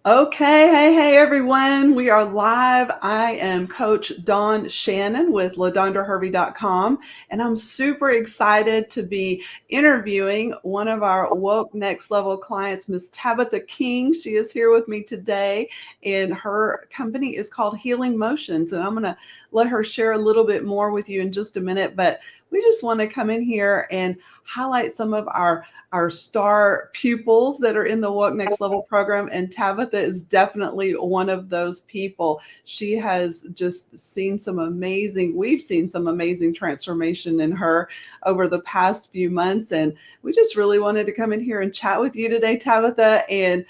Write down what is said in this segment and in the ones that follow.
Okay, hey everyone. We are live. I am Coach Dawn Shannon with ladondrahervey.com, and I'm super excited to be interviewing one of our WOKE Next Level clients, Miss Tabitha King. She is here with me today, and her company is called Healing Motions, and I'm going to let her share a little bit more with you in just a minute, but we just want to come in here and highlight some of our star pupils that are in the WOKE Next Level program, and Tabitha is definitely one of those people. She has just we've seen some amazing transformation in her over the past few months, and we just really wanted to come in here and chat with you today, Tabitha, and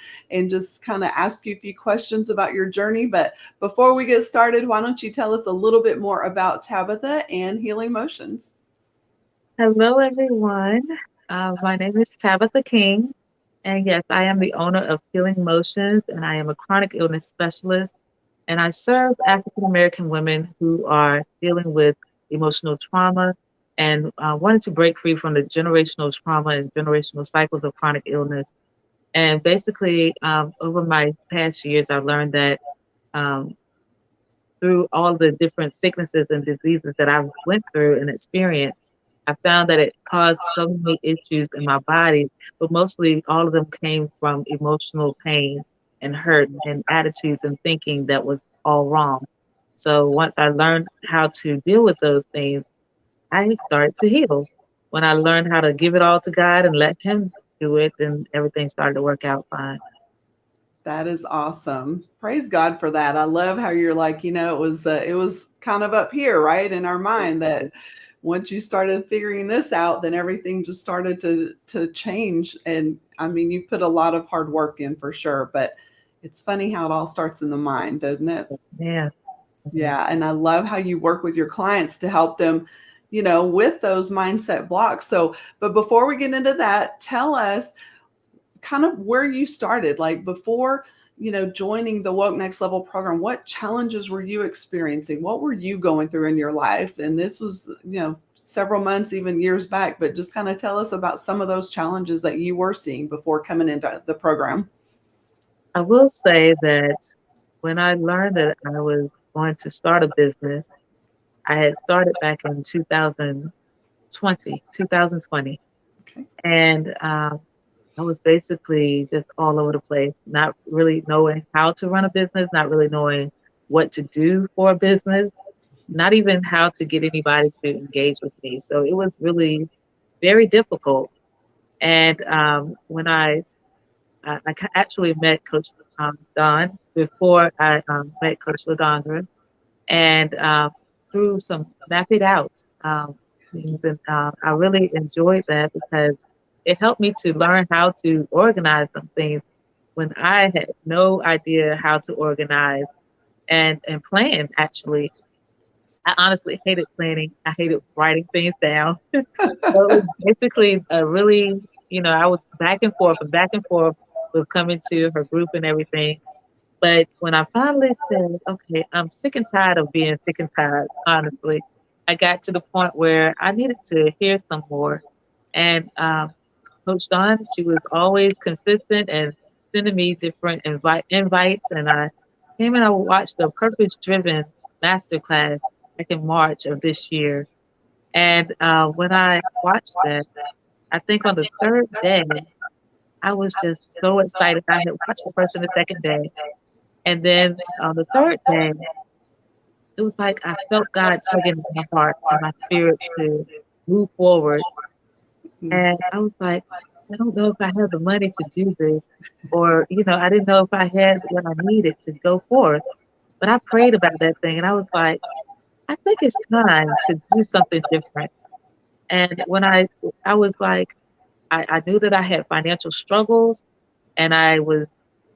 just kind of ask you a few questions about your journey. But before we get started, why don't you tell us a little bit more about Tabitha and Healing Motions? Hello, everyone. My name is Tabitha King, and yes, I am the owner of Healing Motions, and I am a chronic illness specialist. And I serve African American women who are dealing with emotional trauma and wanting to break free from the generational trauma and generational cycles of chronic illness. And basically, over my past years, I've learned that um, through all the different sicknesses and diseases that I've went through and experienced, I found that it caused so many issues in my body, but mostly all of them came from emotional pain and hurt and attitudes and thinking that was all wrong. So once I learned how to deal with those things, I started to heal. When I learned how to give it all to God and let Him do it, then everything started to work out fine. That is awesome. Praise God for that. I love how you're like, it was kind of up here, right, in our mind that once you started figuring this out, then everything just started to change. And I mean, you've put a lot of hard work in for sure, but it's funny how it all starts in the mind, doesn't it? Yeah. Yeah, and I love how you work with your clients to help them, with those mindset blocks. So, but before we get into that, tell us kind of where you started, like before, joining the WOKE Next Level program. What challenges were you experiencing? What were you going through in your life? And this was, several months, even years back, but just kind of tell us about some of those challenges that you were seeing before coming into the program. I will say that when I learned that I was going to start a business, I had started back in 2020, Okay. and I was basically just all over the place, not really knowing how to run a business, not really knowing what to do for a business, not even how to get anybody to engage with me. So it was really very difficult. And when I actually met Coach Dawn before I met Coach LaDondra, and through some map it out things, and I really enjoyed that because it helped me to learn how to organize some things when I had no idea how to organize and plan. Actually, I honestly hated planning. I hated writing things down. So it was basically a really, I was back and forth with coming to her group and everything. But when I finally said, okay, I'm sick and tired of being sick and tired, honestly, I got to the point where I needed to hear some more. And Coach Dawn, she was always consistent and sending me different invites. And I came and I watched a purpose driven masterclass back in March of this year. And when I watched that, I think on the third day, I was just so excited. I had watched the first and the second day. And then on the third day, it was like I felt God tugging at my heart and my spirit to move forward. And I was like, I don't know if I have the money to do this, or, I didn't know if I had what I needed to go forth. But I prayed about that thing and I was like, I think it's time to do something different. And when I was like, I knew that I had financial struggles and I was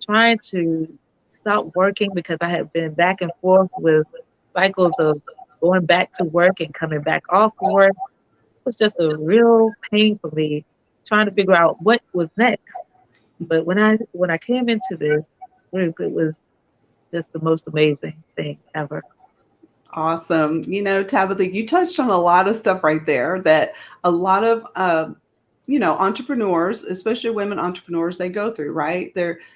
trying to stop working because I had been back and forth with cycles of going back to work and coming back off work. It was just a real pain for me trying to figure out what was next. But when I came into this group, it was just the most amazing thing ever. Awesome. Tabitha, you touched on a lot of stuff right there that a lot of entrepreneurs, especially women entrepreneurs, they go through, right?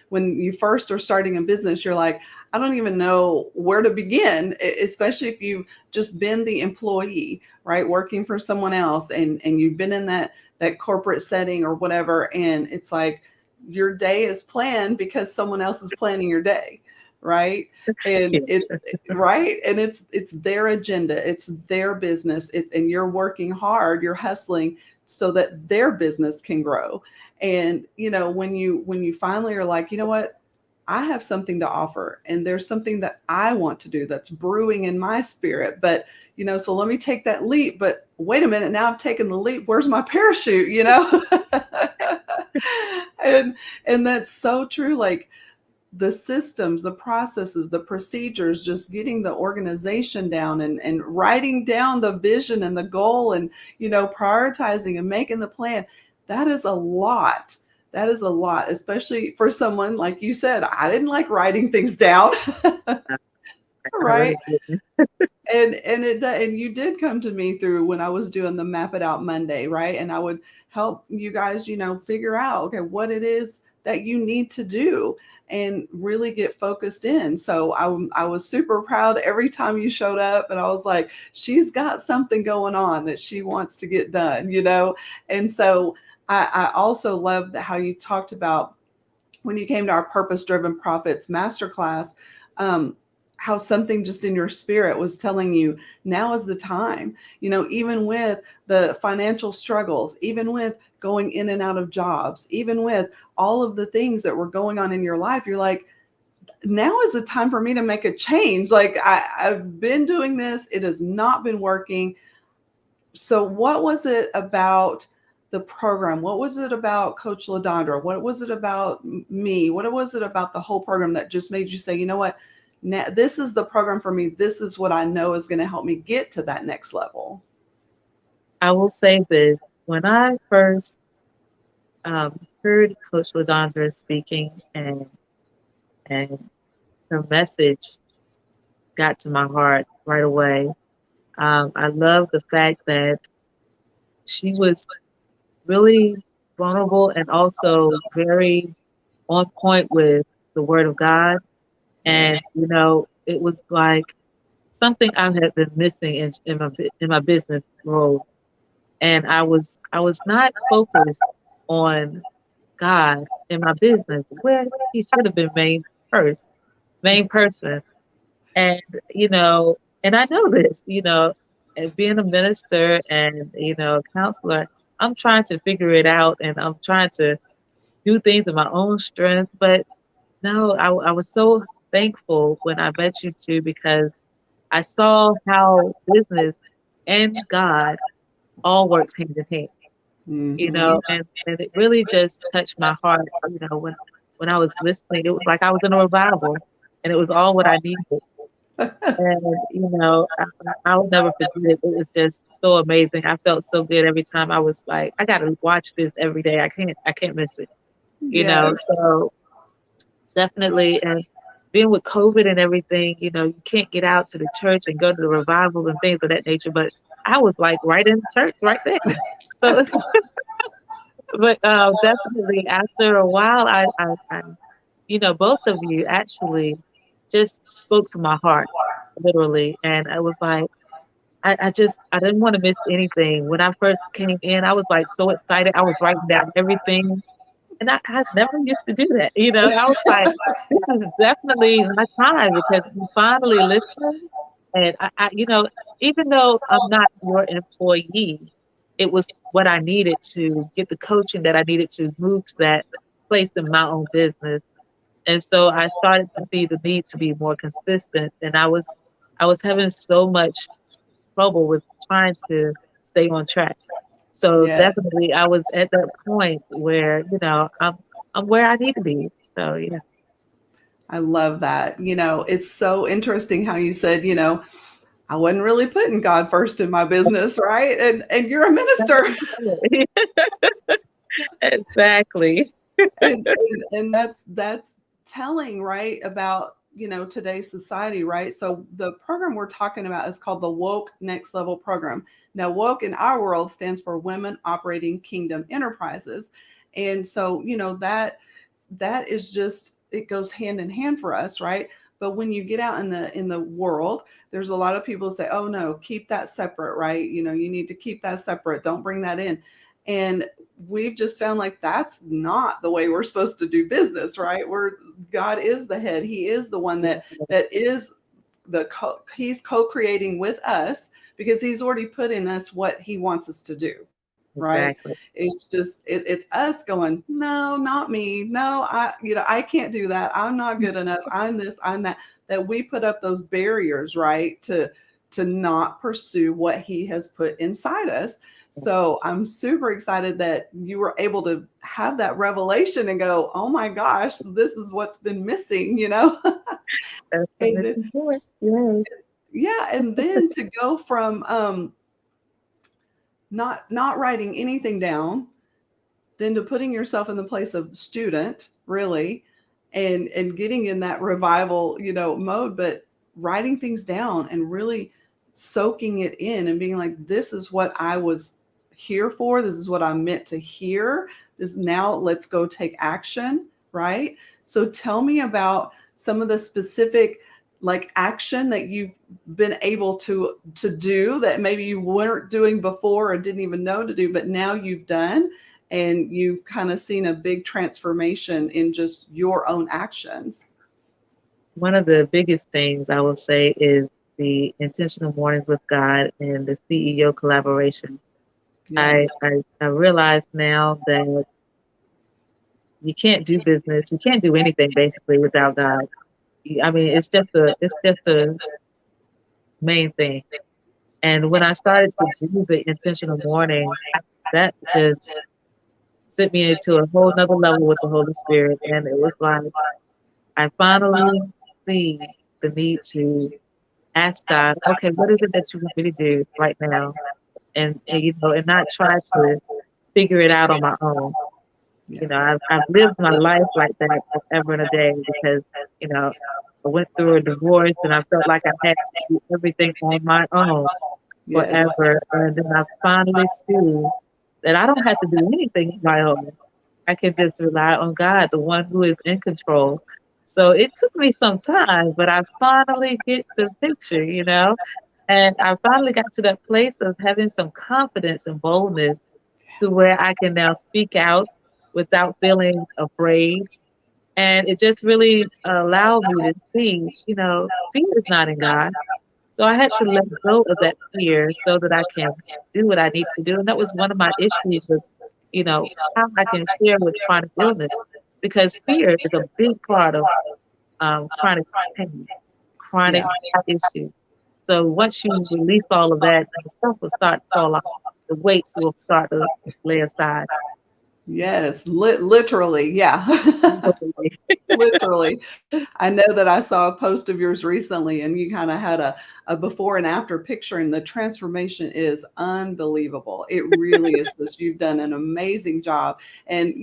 When you first are starting a business, you're like, I don't even know where to begin, especially if you've just been the employee, right? Working for someone else, and you've been in that corporate setting or whatever. And it's like your day is planned because someone else is planning your day, right? And Yeah. it's right. And it's their agenda, it's their business. And you're working hard, you're hustling so that their business can grow. And when you finally are like, you know what, I have something to offer, and there's something that I want to do that's brewing in my spirit. But so let me take that leap. But wait a minute, now I've taken the leap, where's my parachute? and and that's so true. Like, the systems, the processes, the procedures, just getting the organization down, and writing down the vision and the goal, and prioritizing and making the plan. That is a lot. That is a lot, especially for someone like you said. I didn't like writing things down, I right? really didn't. And you did come to me through when I was doing the Map It Out Monday, right? And I would help you guys, figure out, okay, what it is that you need to do, and really get focused in. So I was super proud every time you showed up, and I was like, she's got something going on that she wants to get done. And so I also love how you talked about when you came to our Purpose Driven Profits Masterclass, um, how something just in your spirit was telling you now is the time. Even with the financial struggles, even with going in and out of jobs, even with all of the things that were going on in your life, you're like, now is the time for me to make a change. Like, I've been doing this, it has not been working. So what was it about the program? What was it about Coach LaDondra? What was it about me? What was it about the whole program that just made you say, you know what, now this is the program for me. This is what I know is going to help me get to that next level. I will say this. When I first heard Coach LaDondra speaking, and her message got to my heart right away. I love the fact that she was really vulnerable and also very on point with the Word of God. And, Yes. it was like something I had been missing in my business role. And I was not focused on God in my business, where he should have been first, main person. And, you know, and I know this, and being a minister and, a counselor, I'm trying to figure it out, and I'm trying to do things in my own strength. But no, I was so thankful when I met you two, because I saw how business and God all works hand in hand, Mm-hmm. and it really just touched my heart, when I was listening. It was like I was in a revival, and it was all what I needed. And, I'll never forget it. It was just so amazing. I felt so good every time. I was like, I gotta watch this every day. I can't miss it. Yes. So definitely. And being with COVID and everything, you can't get out to the church and go to the revival and things of that nature. But I was like right in church right there. So, but definitely after a while, both of you actually just spoke to my heart, literally. And I was like, I didn't want to miss anything. When I first came in, I was like so excited. I was writing down everything. And I never used to do that. I was like, this is definitely my time, because you finally listen. And even though I'm not your employee, it was what I needed to get the coaching that I needed to move to that place in my own business. And so I started to see the need to be more consistent. And I was having so much trouble with trying to stay on track. So Yes. definitely I was at that point where, I'm where I need to be. So yeah. I love that. It's so interesting how you said, I wasn't really putting God first in my business, right? And you're a minister. Exactly. and that's telling, right, about today's society, right? So the program we're talking about is called the WOKE Next Level Program. Now, WOKE in our world stands for Women Operating Kingdom Enterprises. And so, that is just, it goes hand in hand for us, right? But when you get out in the world, there's a lot of people say, oh no, keep that separate, right? You need to keep that separate. Don't bring that in. And we've just found like that's not the way we're supposed to do business, right? God is the head. He is the one that is he's co-creating with us, because he's already put in us what he wants us to do, right? Exactly. It's just it's us going, no, not me. No, I can't do that. I'm not good enough. I'm this, I'm that we put up those barriers, right? To not pursue what he has put inside us. So I'm super excited that you were able to have that revelation and go, oh my gosh, this is what's been missing, That's the And then, missing part. Yes. yeah, and then to go from not writing anything down, then to putting yourself in the place of student, really, and getting in that revival, mode, but writing things down and really soaking it in and being like, this is what I was here for. This is what I'm meant to hear. This now let's go take action, right? So tell me about some of the specific like action that you've been able to do that maybe you weren't doing before or didn't even know to do, but now you've done, and you've kind of seen a big transformation in just your own actions. One of the biggest things I will say is the intentional mornings with God and the CEO collaboration. I, Yes. I, I realize now that you can't do business, you can't do anything basically without God. I mean, it's just a main thing. And when I started to do the intentional mornings, that just sent me into a whole nother level with the Holy Spirit. And it was like I finally see the need to ask God, okay, what is it that you want me to do right now? And not try to figure it out on my own. Yes. I've lived my life like that forever and a day because, you know, I went through a divorce and I felt like I had to do everything on my own Yes. forever. And then I finally see that I don't have to do anything on my own. I can just rely on God, the one who is in control. So it took me some time, but I finally get the picture. And I finally got to that place of having some confidence and boldness to where I can now speak out without feeling afraid. And it just really allowed me to see, fear is not in God. So I had to let go of that fear so that I can do what I need to do. And that was one of my issues with, how I can share with chronic illness, because fear is a big part of chronic pain, chronic Yeah. issues. So once you release all of that, the stuff will start to fall off. The weights will start to lay aside. Yes. Literally. Yeah. Literally. Literally. I know that I saw a post of yours recently, and you kind of had a before and after picture, and the transformation is unbelievable. It really is. This, you've done an amazing job, and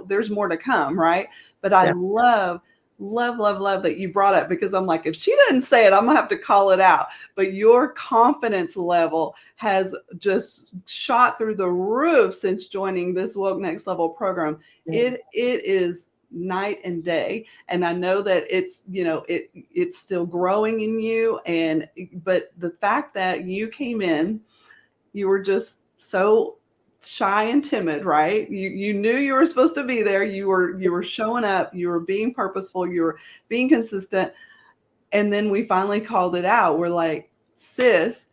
there's more to come, right? But I Yeah. love that you brought up, because I'm like, if she didn't say it, I'm gonna have to call it out. But your confidence level has just shot through the roof since joining this WOKE Next Level program. Yeah. It is night and day, and I know that it's still growing in you, but the fact that you came in, you were just so shy and timid, right? You knew you were supposed to be there. You were showing up, you were being purposeful, you were being consistent, and then we finally called it out. We're like, sis,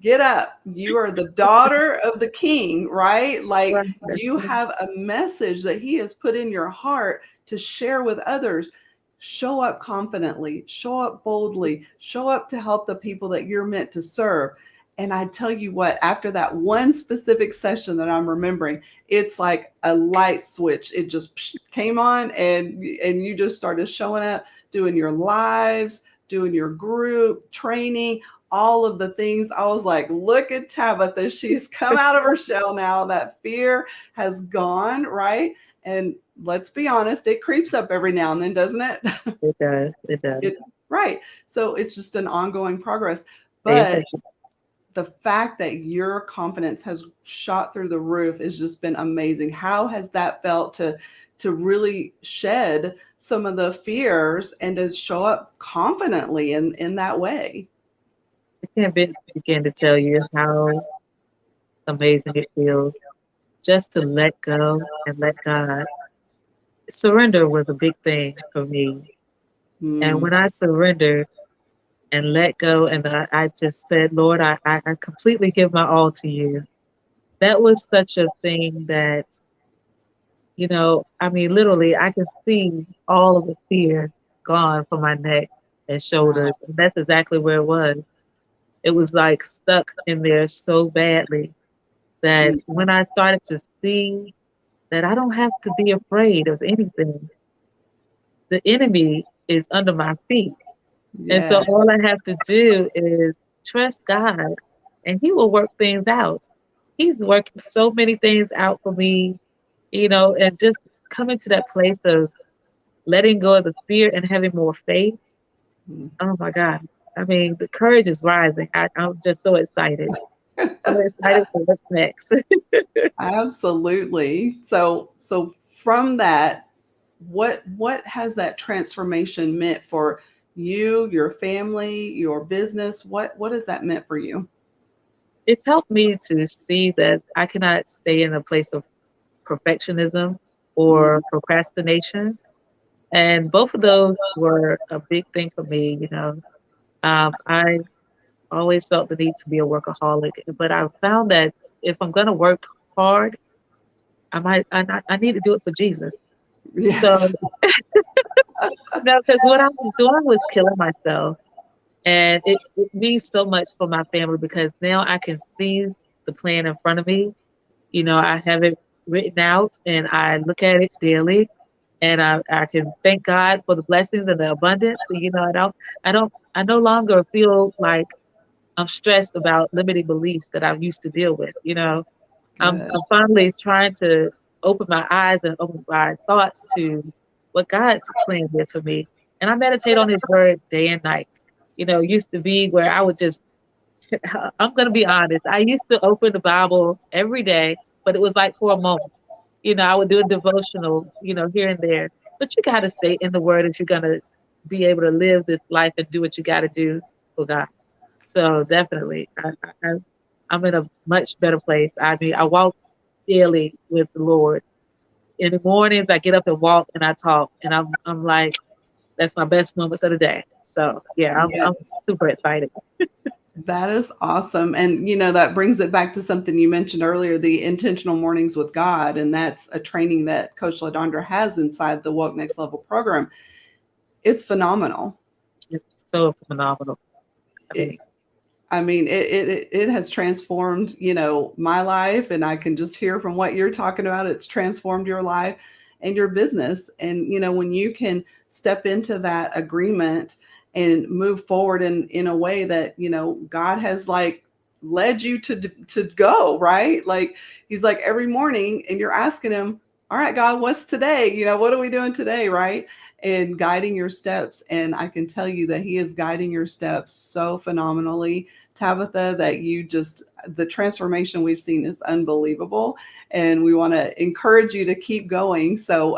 get up. You are the daughter of the king, right? Like, Right. you have a message that he has put in your heart to share with others. Show up confidently, show up boldly, show up to help the people that you're meant to serve. And I tell you what, after that one specific session that I'm remembering, it's like a light switch. It just came on, and you just started showing up, doing your lives, doing your group training, all of the things. I was like, look at Tabitha. She's come out of her shell now. That fear has gone, right? And let's be honest, it creeps up every now and then, doesn't it? It does. It does. It, right. So it's just an ongoing progress. Stay But attention. the fact that your confidence has shot through the roof has just been amazing. How has that felt to really shed some of the fears and to show up confidently in that way? I can't begin to tell you how amazing it feels just to let go and let God. Surrender was a big thing for me. And Mm, when I surrendered and let go, and I just said, Lord, I completely give my all to you. That was such a thing that, I mean, literally, I can see all of the fear gone from my neck and wow. shoulders. And that's exactly where it was. It was like stuck in there so badly that Mm, when I started to see that I don't have to be afraid of anything, the enemy is under my feet. And so yes. all I have to do is trust God and He will work things out. He's working so many things out for me, and just coming to that place of letting go of the fear and having more faith. Mm. Oh my God. I mean, the courage is rising. I'm just so excited. So excited for what's next. Absolutely. So from that, what has that transformation meant for you, your family, your business? What has that meant for you? It's helped me to see that I cannot stay in a place of perfectionism or Mm, procrastination. And both of those were a big thing for me. I always felt the need to be a workaholic, but I found that if I'm going to work hard, I need to do it for Jesus. So, yes. because what I was doing was killing myself. And it means so much for my family because now I can see the plan in front of me. I have it written out and I look at it daily and I can thank God for the blessings and the abundance. I no longer feel like I'm stressed about limiting beliefs that I used to deal with. Good. I'm finally trying to open my eyes and open my thoughts to what God's plan is for me. And I meditate on His word day and night. It used to be where I would just, I'm going to be honest, I used to open the Bible every day, but it was like for a moment. I would do a devotional, here and there. But you got to stay in the word if you're going to be able to live this life and do what you got to do for God. So definitely, I'm in a much better place. I mean, I walk daily with the Lord. In the mornings, I get up and walk and I talk, and I'm like, that's my best moments of the day. So yeah, I'm Yes. super excited. That is awesome. And, that brings it back to something you mentioned earlier, the intentional mornings with God. And that's a training that Coach LaDondra has inside the WOKE Next Level program. It's phenomenal. It's so phenomenal. I It, mean, I mean, it has transformed, my life. And I can just hear from what you're talking about, it's transformed your life and your business. And, when you can step into that agreement and move forward in a way that, God has like led you to go, right? Like he's like every morning and you're asking him, all right, God, what's today? What are we doing today? Right. And guiding your steps. And I can tell you that he is guiding your steps so phenomenally, Tabitha, that the transformation we've seen is unbelievable. And we want to encourage you to keep going. So,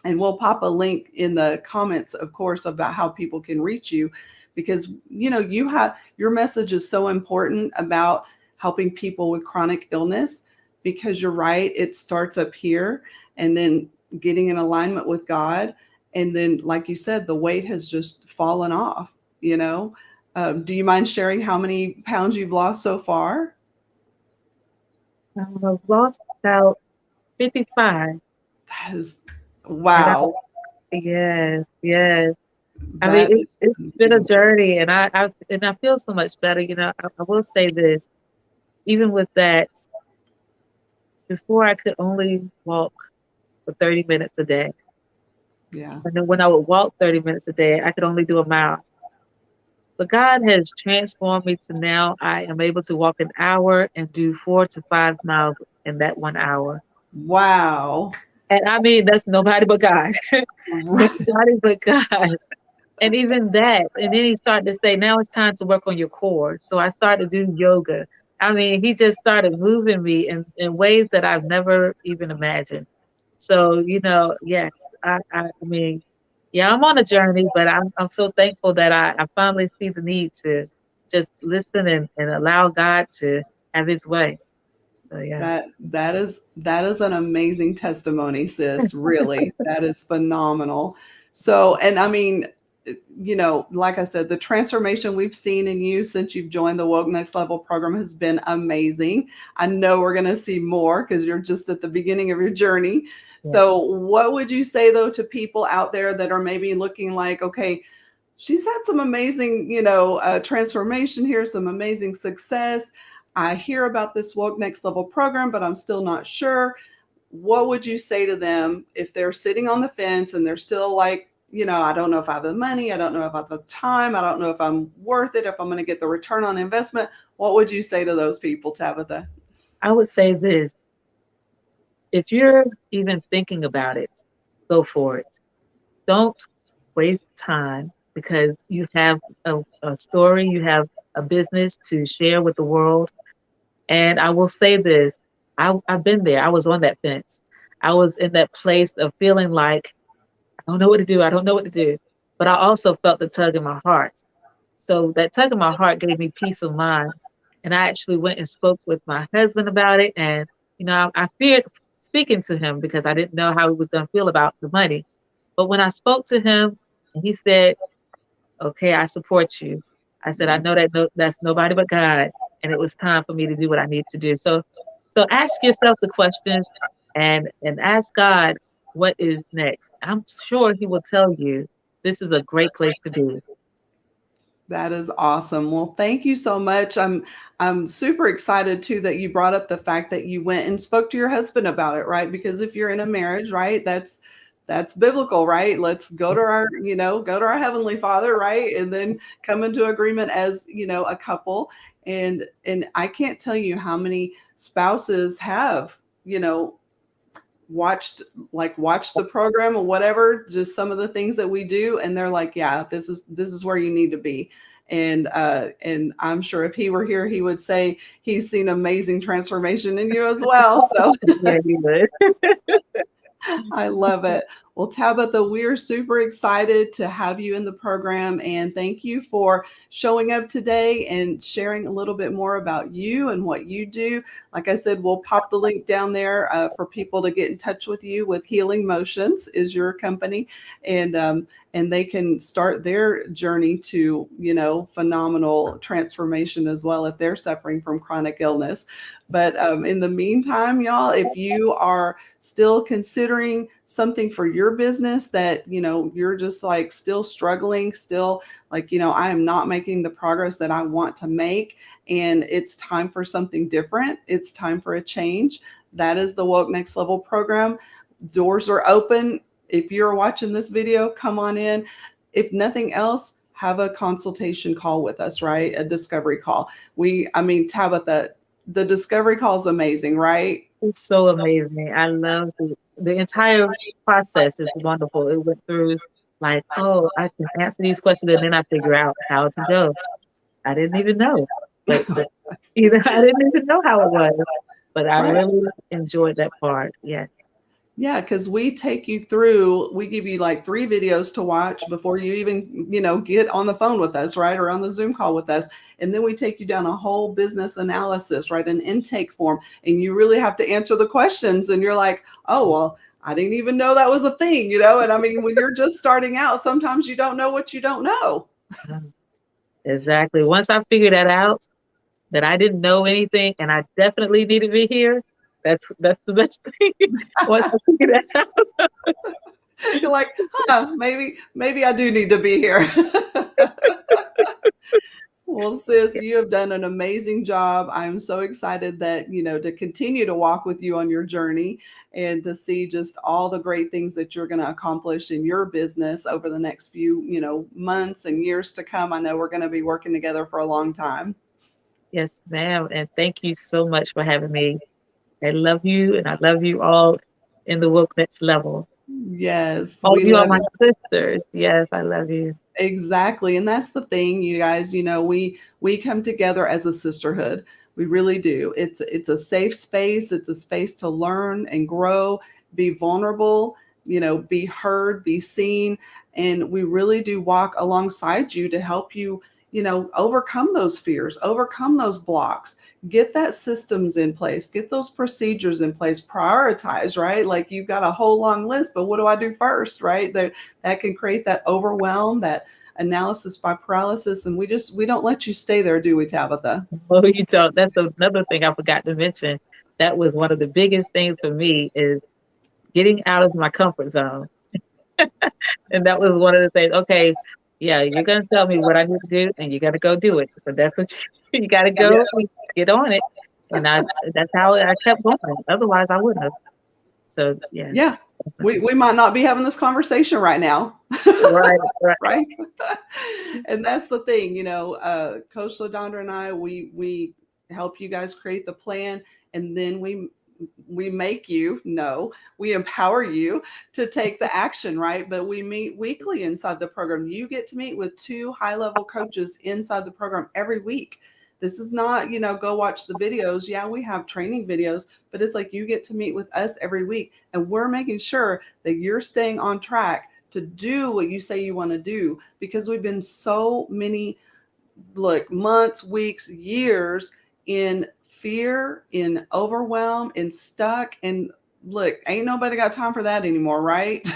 and we'll pop a link in the comments, of course, about how people can reach you because, you have your message is so important about helping people with chronic illness because you're right. It starts up here and then getting in alignment with God. And then, like you said, the weight has just fallen off, you know? Do you mind sharing how many pounds you've lost so far? I've lost about 55, That is, and wow. yes, yes. I mean, That is it's been a unbelievable. journey, and I feel so much better. I will say this, even with that, before I could only walk for 30 minutes a day. Yeah. And then when I would walk 30 minutes a day, I could only do a mile. But God has transformed me to now I am able to walk an hour and do 4 to 5 miles in that 1 hour. Wow. And I mean, that's nobody but God. Right. Nobody but God. And even that, and then he started to say, now it's time to work on your core. So I started to do yoga. I mean, he just started moving me in ways that I've never even imagined. So, yes, I mean, yeah, I'm on a journey, but I'm so thankful that I finally see the need to just listen and allow God to have his way. So yeah. That is an amazing testimony, sis. Really, that is phenomenal. So, and I mean, like I said, the transformation we've seen in you since you've joined the Woke Next Level program has been amazing. I know we're going to see more because you're just at the beginning of your journey. Yeah. So, what would you say though to people out there that are maybe looking like, okay, she's had some amazing, transformation here, some amazing success. I hear about this Woke Next Level program, but I'm still not sure. What would you say to them if they're sitting on the fence and they're still like, I don't know if I have the money, I don't know if I have the time, I don't know if I'm worth it, if I'm going to get the return on investment? What would you say to those people, Tabitha? I would say this, if you're even thinking about it, go for it. Don't waste time because you have a story, you have a business to share with the world. And I will say this, I've been there. I was on that fence. I was in that place of feeling like, I don't know what to do. I don't know what to do. But I also felt the tug in my heart. So that tug in my heart gave me peace of mind. And I actually went and spoke with my husband about it. And, I feared speaking to him because I didn't know how he was going to feel about the money. But when I spoke to him and he said, okay, I support you. I said, I know that that's nobody but God. And it was time for me to do what I need to do. So ask yourself the questions and ask God what is next. I'm sure he will tell you this is a great place to be. That is awesome. Well, thank you so much. I'm super excited too that you brought up the fact that you went and spoke to your husband about it, right? Because if you're in a marriage, right, that's biblical, right? Let's go to our heavenly Father, right? And then come into agreement as, a couple. And I can't tell you how many spouses have, watched the program or whatever, just some of the things that we do, and they're like, yeah, this is where you need to be. And I'm sure if he were here he would say he's seen amazing transformation in you as well. So Yeah, he would. I love it. Well, Tabitha, we're super excited to have you in the program, and thank you for showing up today and sharing a little bit more about you and what you do. Like I said, we'll pop the link down there for people to get in touch with you. With Healing Motions is your company, and they can start their journey to phenomenal transformation as well if they're suffering from chronic illness. But in the meantime, y'all, if you are still considering something for your business that you're just like still struggling, still like I am not making the progress that I want to make, and it's time for something different, it's time for a change, that is the Woke Next Level program. Doors are open. If you're watching this video, come on in. If nothing else, have a consultation call with us, right? A discovery call. I mean, Tabitha, the discovery call is amazing, right? It's so amazing. I love the entire process is wonderful. It went through like, oh, I can answer these questions and then I figure out how to go. I didn't even know. But I didn't even know how it was. But I Right. really enjoyed that part. Yes. Yeah, because we give you like 3 videos to watch before you even, get on the phone with us, right? Or on the Zoom call with us. And then we take you down a whole business analysis, right? An intake form. And you really have to answer the questions. And you're like, oh, well, I didn't even know that was a thing, And I mean, when you're just starting out, sometimes you don't know what you don't know. Mhm. Exactly. Once I figured that out, that I didn't know anything and I definitely needed to be here, that's the best thing. Once I figured that out. You're like, maybe I do need to be here. Well, sis, you have done an amazing job. I'm so excited that, to continue to walk with you on your journey and to see just all the great things that you're going to accomplish in your business over the next few, months and years to come. I know we're going to be working together for a long time. Yes, ma'am. And thank you so much for having me. I love you and I love you all. in the WOKE Next Level. Yes, Oh, we you are love my you. sisters. Yes, I love you. Exactly. And that's the thing, you guys, we come together as a sisterhood. We really do. It's a safe space. It's a space to learn and grow, be vulnerable, be heard, be seen. And we really do walk alongside you to help you, overcome those fears, overcome those blocks, get that systems in place, get those procedures in place, prioritize, right? Like you've got a whole long list, but what do I do first, right? That can create that overwhelm, that analysis by paralysis, and we don't let you stay there, do we, Tabitha? Oh, you don't. That's another thing I forgot to mention. That was one of the biggest things for me is getting out of my comfort zone. And that was one of the things. Okay, yeah, you're gonna tell me what I need to do, and you gotta go do it. So that's what you gotta Yeah, go and get on it. And that's how I kept going. Otherwise, I wouldn't have. So yeah, yeah. We might not be having this conversation right now. right, right. Right. And that's the thing, Coach LaDondra and I, we help you guys create the plan, and then we make you know, we empower you to take the action, right? But we meet weekly inside the program. You get to meet with 2 high-level coaches inside the program every week. This is not, go watch the videos. Yeah, we have training videos, but it's like you get to meet with us every week, and we're making sure that you're staying on track to do what you say you want to do, because we've been so many months, weeks, years in fear, in overwhelm, in stuck. And look, ain't nobody got time for that anymore, right?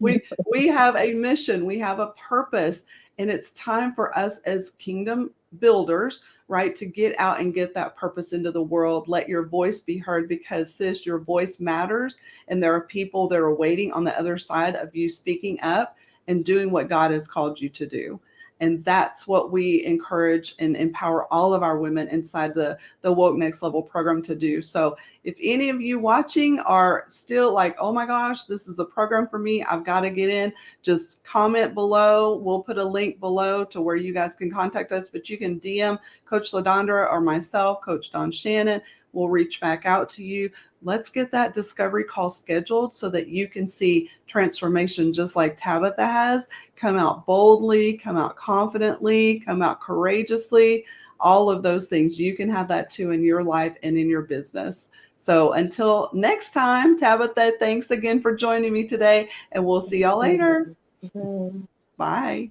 we have a mission, we have a purpose, and it's time for us as kingdom builders, right, to get out and get that purpose into the world. Let your voice be heard, because sis, your voice matters, and there are people that are waiting on the other side of you speaking up and doing what God has called you to do. And that's what we encourage and empower all of our women inside the WOKE Next Level program to do. So if any of you watching are still like, oh my gosh, this is a program for me, I've got to get in, just comment below. We'll put a link below to where you guys can contact us, but you can DM Coach LaDondra or myself, Coach Dawn Shannon. We'll reach back out to you. Let's get that discovery call scheduled so that you can see transformation just like Tabitha has. Come out boldly, come out confidently, come out courageously. All of those things. You can have that too in your life and in your business. So until next time, Tabitha, thanks again for joining me today, and we'll see y'all later. Mhm. Bye.